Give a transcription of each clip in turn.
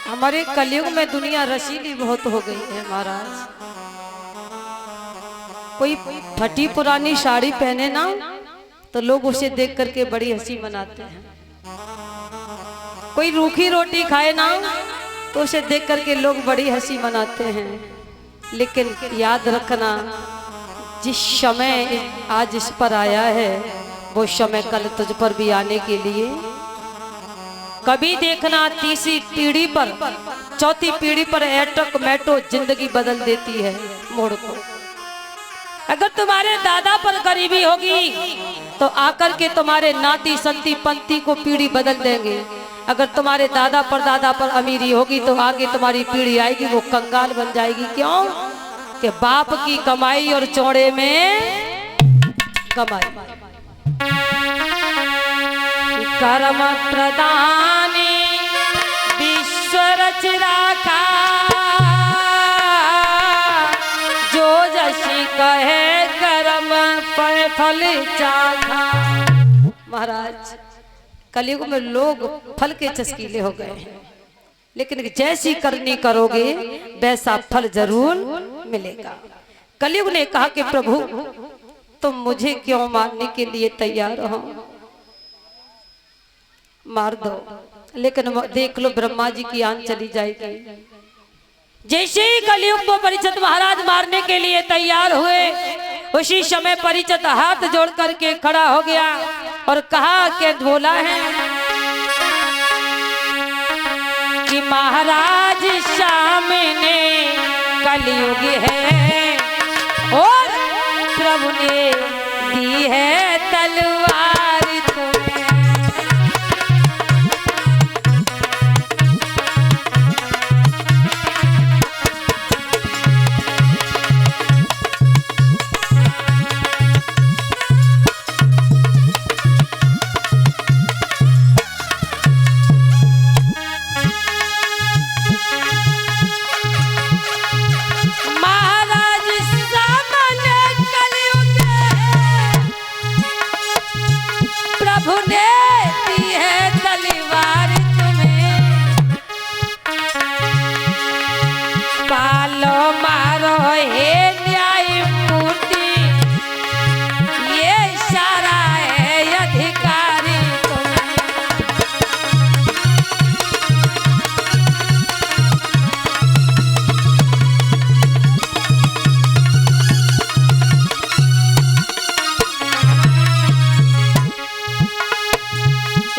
हमारे कलयुग में दुनिया रसीली बहुत हो गई है महाराज। कोई फटी पुरानी साड़ी पहने ना तो लोग उसे देख करके बड़ी हंसी मनाते हैं। कोई रूखी रोटी खाए ना तो उसे देख करके लोग बड़ी हंसी मनाते हैं। लेकिन याद रखना, जिस समय आज इस पर आया है वो समय कल तुझ पर भी आने के लिए। कभी देखना तीसरी पीढ़ी पर, चौथी पीढ़ी पर एटक मेटो जिंदगी बदल देती है मोड़ को। अगर तुम्हारे दादा पर गरीबी होगी तो आकर के तुम्हारे नाती संती पंती को पीढ़ी बदल देंगे। अगर तुम्हारे दादा पर अमीरी होगी तो आगे तुम्हारी पीढ़ी आएगी वो कंगाल बन जाएगी। क्यों? कि बाप की कमाई और चौड़े में कमाई। कर्म प्रदानी विश्व रच राखा, जो जशी कहे कर्म फल चाखा। महाराज कलयुग में लोग फल के चस्कीले हो गए हैं, लेकिन जैसी करनी करोगे वैसा फल जरूर मिलेगा। कलयुग ने कहा कि प्रभु तुम मुझे क्यों मारने के लिए तैयार हो, मार दो। लेकिन देख लो ब्रह्मा जी की आन चली जाएगी। जैसे ही कलयुग को परिचित महाराज मारने के लिए तैयार हुए, उसी समय परिचित हाथ जोड़ करके खड़ा हो गया और कहा कि बोला है कि महाराज सामने कलयुग है और प्रभु ने दी है तलवार तुम्हें।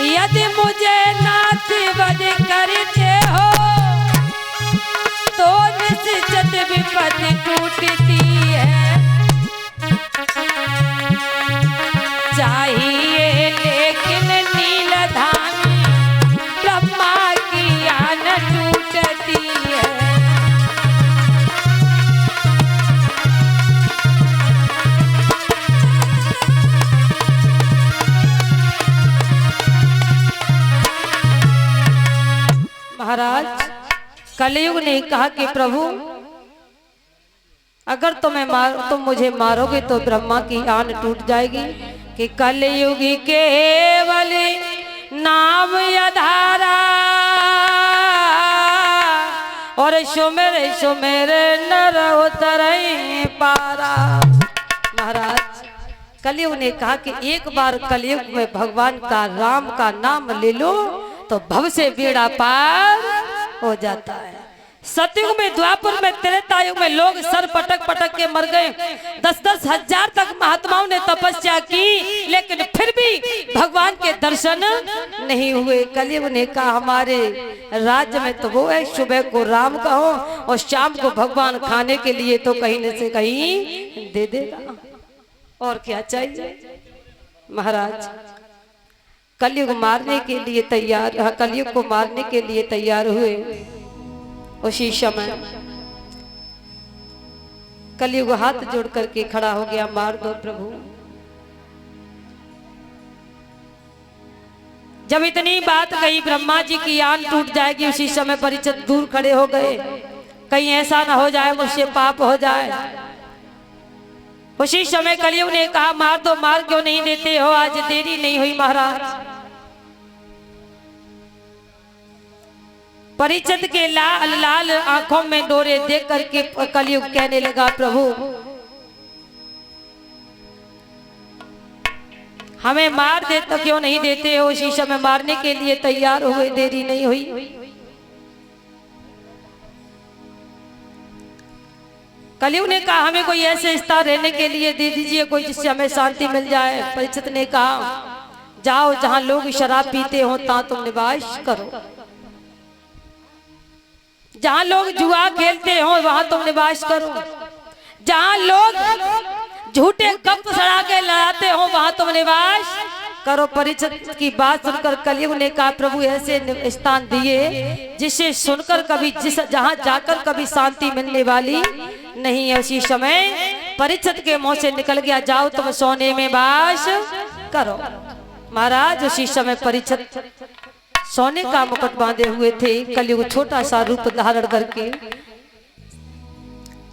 यदि मुझे नाथ वध करते हो तो निश्चित विपत्ति टूटती है। चाहिए लेकिन नीलधामी ब्रह्मा की आन टूटती है। महाराज कलयुग ने कहा कि प्रभु अगर तुम मुझे मारोगे तो ब्रह्मा की आन टूट जाएगी। कि कलयुग केवल नाम आधारा और सुमेर सुमेर नर उतरे पारा। महाराज कलयुग ने कहा कि एक बार कलयुग में भगवान का राम का नाम ले लो तो भव से बेड़ा पार हो जाता है। सतयुग में, द्वापर में, त्रेता युग में लोग सर पटक पटक के मर गए। 10-10 हजार तक महात्माओं ने तपस्या की, लेकिन फिर भी भगवान के दर्शन नहीं हुए। कलयुग ने कहा हमारे राज्य में तो वो है, सुबह को राम कहो और शाम को भगवान खाने के लिए तो कहीं न से कहीं दे देगा। और क्या चाहिए। महाराज कलयुग मारने के लिए तैयार, कलयुग को मारने के लिए तैयार हुए। उसी समय कलयुग हाथ जोड़ करके खड़ा हो गया, मार दो प्रभु। जब इतनी बात कही ब्रह्मा जी की आन टूट जाएगी, उसी समय परिचित दूर खड़े हो गए। कहीं ऐसा ना हो जाए मुझसे पाप हो जाए। उसी समय कलयुग ने कहा मार दो। मार क्यों नहीं देते हो, आज देरी नहीं हुई महाराज। परिचित के लाल लाल आंखों में डोरे देख करके कलयुग कहने लगा, प्रभु हमें मार दे तो क्यों नहीं देते हो? शीशा में मारने के लिए तैयार हो गए, देरी नहीं हुई। कलयुग ने कहा हमें कोई ऐसे स्थान रहने के लिए दे दीजिए, कोई जिससे हमें शांति मिल जाए। परिचित ने कहा जाओ जहां लोग शराब पीते हो ता तुम निवास करो, जहां लोग जुआ खेलते हो वहां तुम निवास करो, जहां लोग झूठे कप सड़ा के लड़ाते हो वहां तुम निवास करो। परिचित की बात सुनकर कलयुग ने कहा प्रभु ऐसे स्थान दिए जिसे सुनकर कभी जहां जाकर कभी शांति मिलने वाली नहीं है। उसी समय परिचित के मुंह से निकल गया जाओ तुम सोने में वास करो। महाराज उसी समय परिचित सोने का मुकुट बांधे हुए थे। कलयुग छोटा सा रूप धारण करके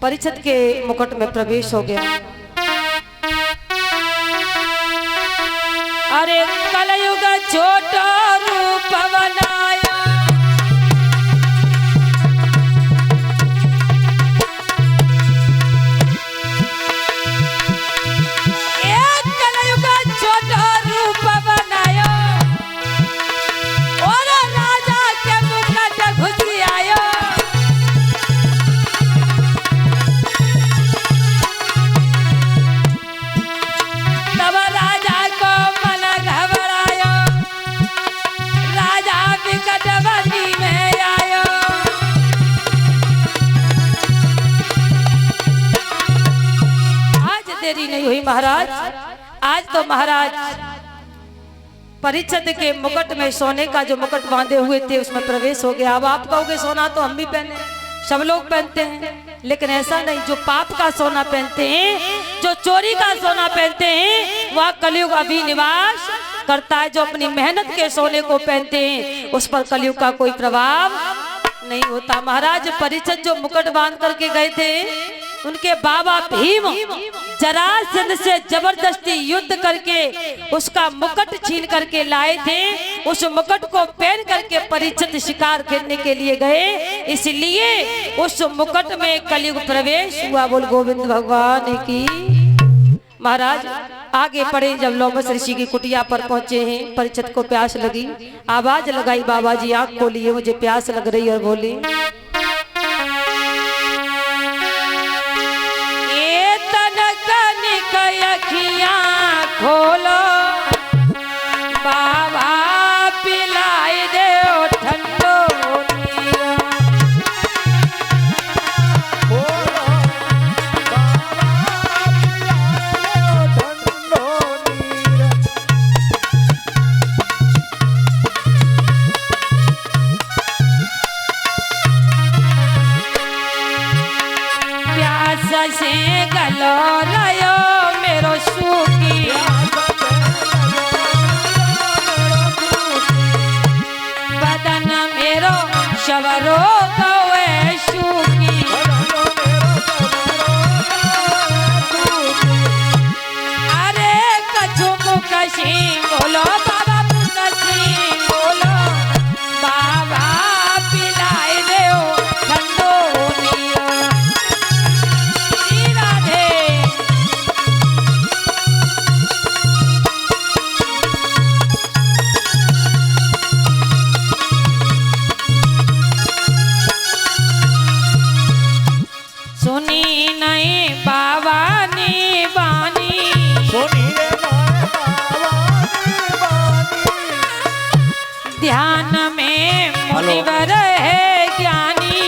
परिचित के मुकुट में प्रवेश हो गया। अरे कलयुग छोटा रूप बनाया, एक कलयुग छोटा रूप बनाया और राजा के मुकुट घुस आयो। तब राजा को देरी नहीं हुई महाराज। आज तो महाराज परिचित के मुकुट में सोने का जो मुकुट बांधे हुए थे उसमें प्रवेश हो गया। अब आप कहोगे सोना तो हम भी पहने, सब लोग पहनते हैं, लेकिन ऐसा नहीं। जो पाप का सोना पहनते हैं, जो चोरी का सोना पहनते हैं, वह कलयुग अभी निवास करता है। जो अपनी मेहनत के सोने को पहनते हैं उस पर कलयुग का कोई प्रभाव नहीं होता। महाराज परिचित जो मुकुट बांध करके गए थे उनके बाबा भीम जरासंध से जबरदस्ती युद्ध करके उसका मुकुट छीन करके लाए थे। उस मुकुट को पहन करके परिचित शिकार खेलने के लिए गए, इसलिए उस मुकुट में कलयुग प्रवेश हुआ। बोल गोविंद भगवान की। महाराज आगे पढ़े जब लोमस ऋषि की कुटिया पर पहुंचे हैं, परिचित को प्यास लगी। आवाज लगाई बाबा जी आंख खोलिए मुझे प्यास लग रही, और बोले अखियां खोलो बाबा पिलाई दे ठंडो नीरा। प्यास से गलो रयो मेरो सूखी, बदन मेरो शवरो गए सूखी। अरे कछु मुकशी बोलो बाबा मुकशी बोलो बाबा पिलाई दे ठंडो नीरा। सुनी नहीं बाबा ने बानी, सुनी रे बाबा ने बानी, ध्यान में मुनिवर है ज्ञानी।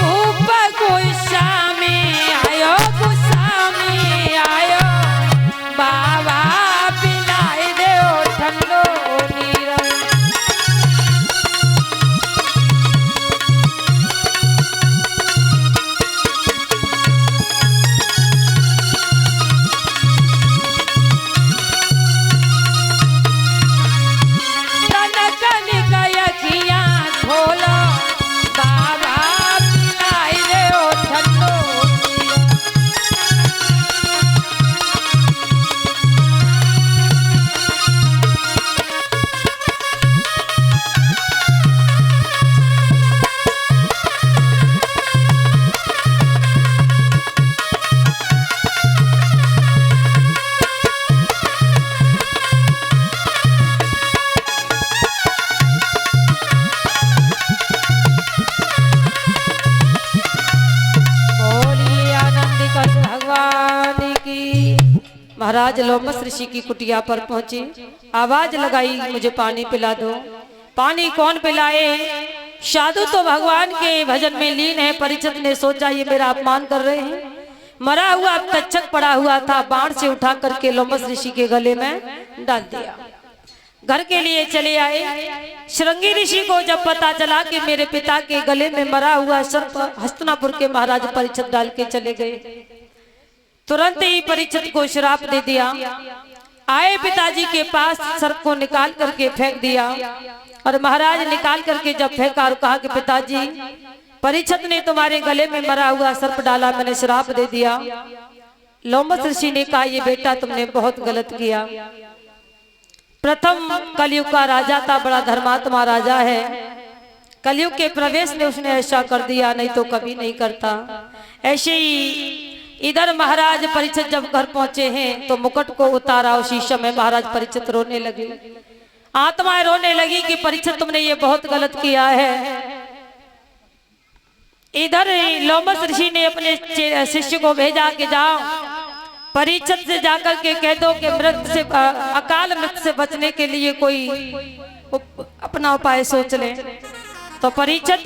ऊपर गुस्सा में आयो, गुस्सा में आयो बाबा ठंडो नीरा। महाराज लोमस ऋषि की कुटिया पर पहुंचे, आवाज लगाई मुझे पानी पिला दो। पानी कौन पिलाए? साधु तो भगवान के भजन में लीन है। परीक्षित ने सोचा ये मेरा अपमान कर रहे हैं। मरा हुआ तक्षक पड़ा हुआ था, बाण से उठा करके लोमस ऋषि के गले में डाल दिया। घर के लिए चले आए। श्रृंगी ऋषि को जब पता चला कि मेरे पिता के गले में मरा हुआ सर्प हस्तिनापुर के महाराज परीक्षित डाल के चले गए, तुरंत ही परीक्षित को श्राप दे दिया। आए पिताजी के पास, सर्प को निकाल करके फेंक दिया। और महाराज निकाल करके जब फेंका और कहा कि पिताजी, परीक्षित ने तुम्हारे गले में मरा हुआ सर्प डाला, मैंने श्राप दे दिया। लोमस ऋषि ने कहा ये बेटा तुमने बहुत गलत किया। प्रथम कलयुग का राजा था, बड़ा धर्मात्मा राजा है। कलयुग के प्रवेश ने उसने ऐसा कर दिया, नहीं तो कभी नहीं करता। ऐसे ही इधर महाराज परीक्षित जब घर पहुंचे हैं तो मुकुट को उतारा। उसी समय महाराज परीक्षित रोने लगे, आत्माएं रोने लगी कि परीक्षित तुमने ये बहुत गलत किया है। इधर लोमस ऋषि ने अपने शिष्य को भेजा कि जाओ परीक्षित से जाकर के कह दो कि मृत्यु से, अकाल मृत्यु से बचने के लिए कोई अपना उपाय सोच ले। तो परीक्षित,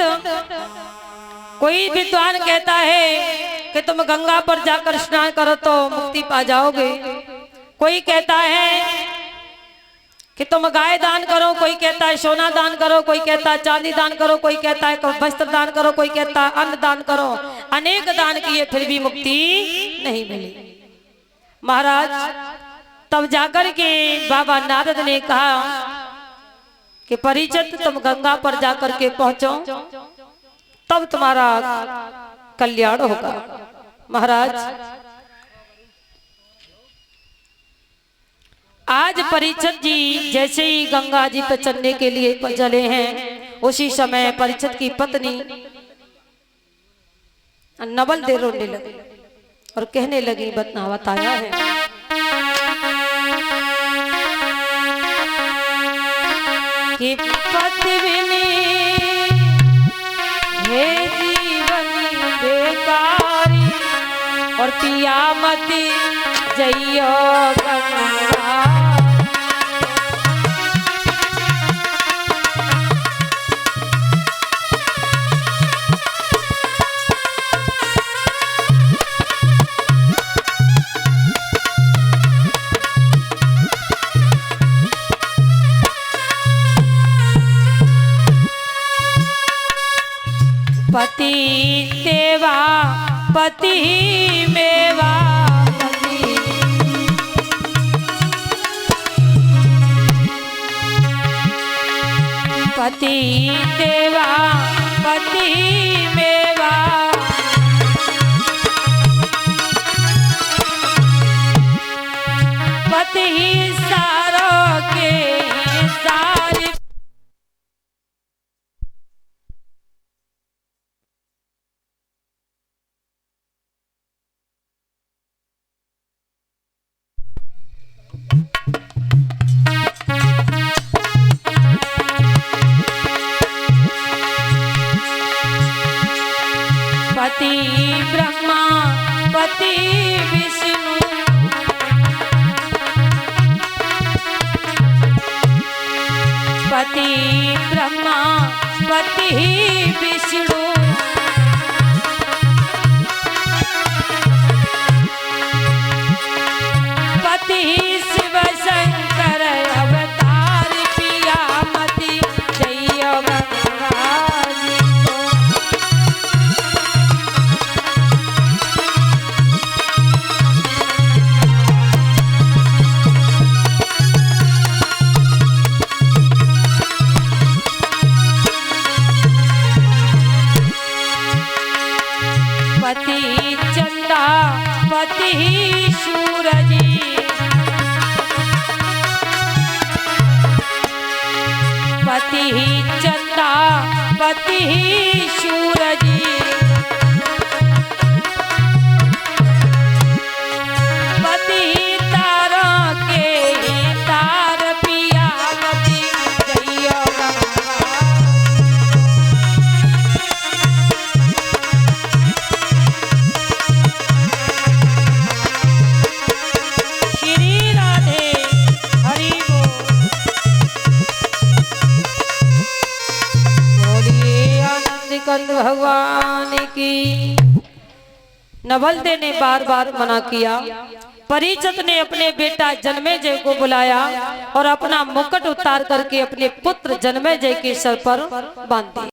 कोई विद्वान कहता है कि तुम गंगा पर जाकर स्नान करो तो मुक्ति पा जाओगे। कोई कहता है कि तुम गाय दान करो, कोई कहता है सोना दान करो, कोई कहता है चांदी दान करो, कोई कहता है वस्त्र दान करो, कोई कहता है अन्न दान करो। अनेक दान किए फिर भी मुक्ति नहीं मिली। महाराज तब जाकर के बाबा नारद ने कहा कि परीक्षित तुम गंगा पर जाकर के पहुंचो, तब तुम्हारा कल्याण होगा। महाराज आज परीक्षित जी जैसे ही गंगा जी पर चलने के लिए चले हैं, उसी समय परीक्षित की पत्नी नवल दे रोने लगी और कहने लगी, बताया है कि पति बिनी है जीवन बेकारी और पिया मती जइयो गंगा। पति देवा पति मेवा पति देवा पति मेवा पति सारों के सारे। पति ब्रह्मा पति विष्णु पति ब्रह्मा पति विष्णु पति शिव शंकर अवतार पिया मति जय गंगा। पति चंदा पति सूरज पति चंदा पति सूरज पति तारा के तार पिया मति जय गंगा। भगवान की। नवलदे ने बार बार मना किया। परीक्षित ने अपने बेटा जन्मेजय को बुलाया और अपना मुकुट उतार करके अपने पुत्र जन्मेजय के सर पर बांध दिया।